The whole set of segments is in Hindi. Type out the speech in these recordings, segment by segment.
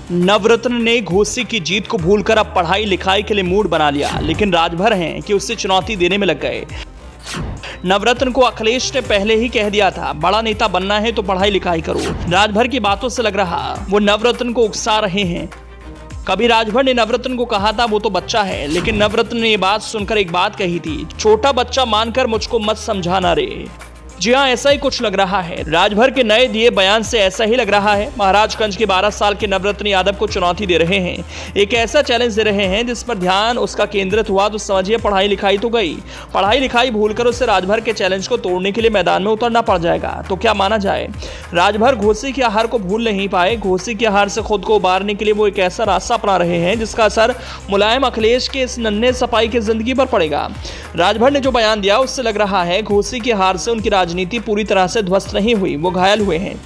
नवरत्न ने घोसी की जीत को भूलकर अब पढ़ाई लिखाई के लिए मूड बना लिया, लेकिन राजभर हैं कि उससे चुनौती देने में लग गए। नवरत्न को अखिलेश ने पहले ही कह दिया था, बड़ा नेता बनना है तो पढ़ाई लिखाई करो। राजभर की बातों से लग रहा वो नवरत्न को उकसा रहे हैं। कभी राजभर ने नवरत्न को कहा था वो तो बच्चा है, लेकिन नवरत्न ने ये बात सुनकर एक बात कही थी, छोटा बच्चा मानकर मुझको मत समझाना रे। जी हाँ, ऐसा ही कुछ लग रहा है। राजभर के नए दिए बयान से ऐसा ही लग रहा है। महाराजगंज के 12 साल के नवरत्न यादव को चुनौती दे रहे हैं, एक ऐसा चैलेंज दे रहे हैं जिस पर ध्यान उसका केंद्रित हुआ तो समझिए पढ़ाई लिखाई तो गई। पढ़ाई लिखाई भूलकर उसे राजभर के चैलेंज को तोड़ने के लिए मैदान में उतरना पड़ जाएगा। तो क्या माना जाए, राजभर घोसी की हार को भूल नहीं पाए। घोसी की हार से खुद को उबारने के लिए वो एक ऐसा रास्ता अपना रहे हैं जिसका असर मुलायम अखिलेश के इस नन्हे सपाई की जिंदगी पर पड़ेगा। राजभर ने जो बयान दिया उससे लग रहा है घोसी की हार से उनकी राजनीति पूरी तरह से ध्वस्त नहीं हुई, वो घायल हुए हैं।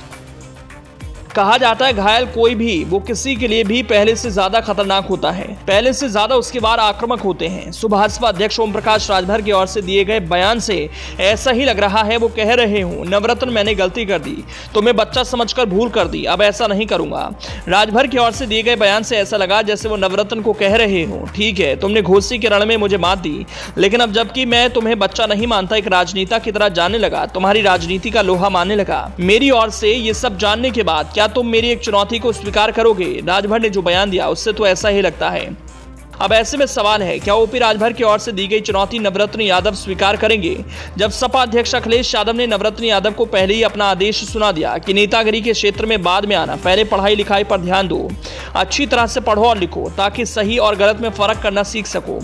कहा जाता है घायल कोई भी वो किसी के लिए भी पहले से ज्यादा खतरनाक होता है, पहले से ज्यादा उसके वार आक्रामक होते हैं। भाजपा अध्यक्ष ओम प्रकाश राजभर की ओर से दिए गए बयान से ऐसा ही लग रहा है। वो कह रहे हूं, नवरत्न मैंने गलती कर दी, तुम्हें बच्चा समझकर भूल कर दी, अब ऐसा नहीं करूंगा। राजभर की ओर से दिए गए बयान से ऐसा लगा जैसे वो नवरत्न को कह रहे हो, ठीक है तुमने घोसी के रण में मुझे मात दी, लेकिन अब जबकि मैं तुम्हें बच्चा नहीं मानता, एक राजनेता की तरह जानने लगा, तुम्हारी राजनीति का लोहा मानने लगा। मेरी ओर से ये सब जानने के बाद क्या तुम मेरी एक चुनौती को स्वीकार करोगे? राजभर ने जो बयान दिया उससे तो ऐसा ही लगता है। अब ऐसे में सवाल है, क्या ओपी राजभर की ओर से दी गई चुनौती नवरत्न यादव स्वीकार करेंगे? जब सपा अध्यक्ष अखिलेश यादव ने नवरत्न यादव को पहले ही अपना आदेश सुना दिया कि नेतागिरी के क्षेत्र में बाद में आना, पहले पढ़ाई लिखाई पर ध्यान दो, अच्छी तरह से पढ़ो और लिखो ताकि सही और गलत में फर्क करना सीख सको,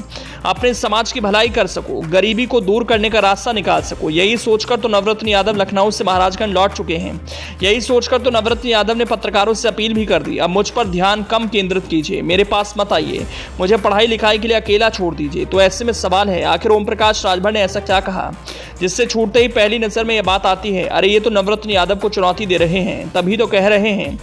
अपने समाज की भलाई कर सको, गरीबी को दूर करने का रास्ता निकाल सको। यही सोचकर तो नवरत्न यादव लखनऊ से महाराजगंज लौट चुके हैं। यही सोचकर तो नवरत्न यादव ने पत्रकारों से अपील भी कर दी, अब मुझ पर ध्यान कम केंद्रित कीजिए, मेरे पास मत आइए, मुझे पढ़ाई लिखाई के लिए अकेला छोड़ दीजिए। तो ऐसे में सवाल है, आखिर ओम प्रकाश राजभर ने ऐसा क्या कहा जिससे छूटते ही पहली नजर में यह बात आती है, अरे ये तो नवरत्न यादव को चुनौती दे रहे हैं, तभी तो कह रहे हैं।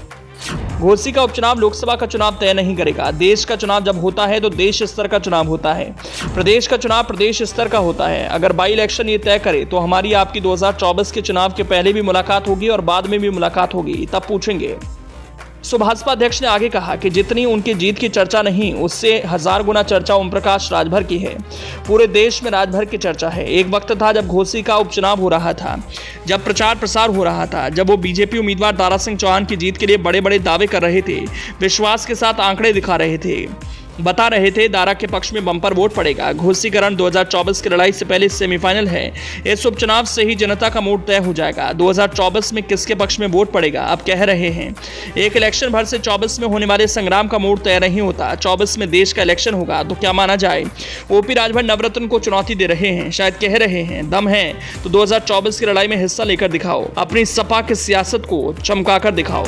घोसी का उपचुनाव लोकसभा का चुनाव तय नहीं करेगा। देश का चुनाव जब होता है तो देश स्तर का चुनाव होता है, प्रदेश का चुनाव प्रदेश स्तर का होता है। अगर बाई इलेक्शन ये तय करे तो हमारी आपकी 2024 के चुनाव के पहले भी मुलाकात होगी और बाद में भी मुलाकात होगी, तब पूछेंगे। भाजपा अध्यक्ष ने आगे कहा कि जितनी उनकी जीत की चर्चा नहीं, उससे 1000 गुना चर्चा ओम प्रकाश राजभर की है। पूरे देश में राजभर की चर्चा है। एक वक्त था जब घोसी का उपचुनाव हो रहा था, जब प्रचार प्रसार हो रहा था, जब वो बीजेपी उम्मीदवार दारा सिंह चौहान की जीत के लिए बड़े बड़े दावे कर रहे थे, विश्वास के साथ आंकड़े दिखा रहे थे, बता रहे थे दारा के पक्ष में बम्पर वोट पड़ेगा। घोसीकरण 2024 की लड़ाई से पहले सेमीफाइनल है। इस उपचुनाव से ही जनता का मूड तय हो जाएगा। 2024 में किसके पक्ष में वोट पड़ेगा अब कह रहे हैं। एक इलेक्शन भर से 24 में होने वाले संग्राम का मूड तय नहीं होता। 24 में देश का इलेक्शन होगा। तो क्या माना जाए, ओपी राजभर नवरत्न को चुनौती दे रहे हैं, शायद कह रहे हैं दम है तो 2024 की लड़ाई में हिस्सा लेकर दिखाओ, अपनी सपा की सियासत को चमकाकर दिखाओ।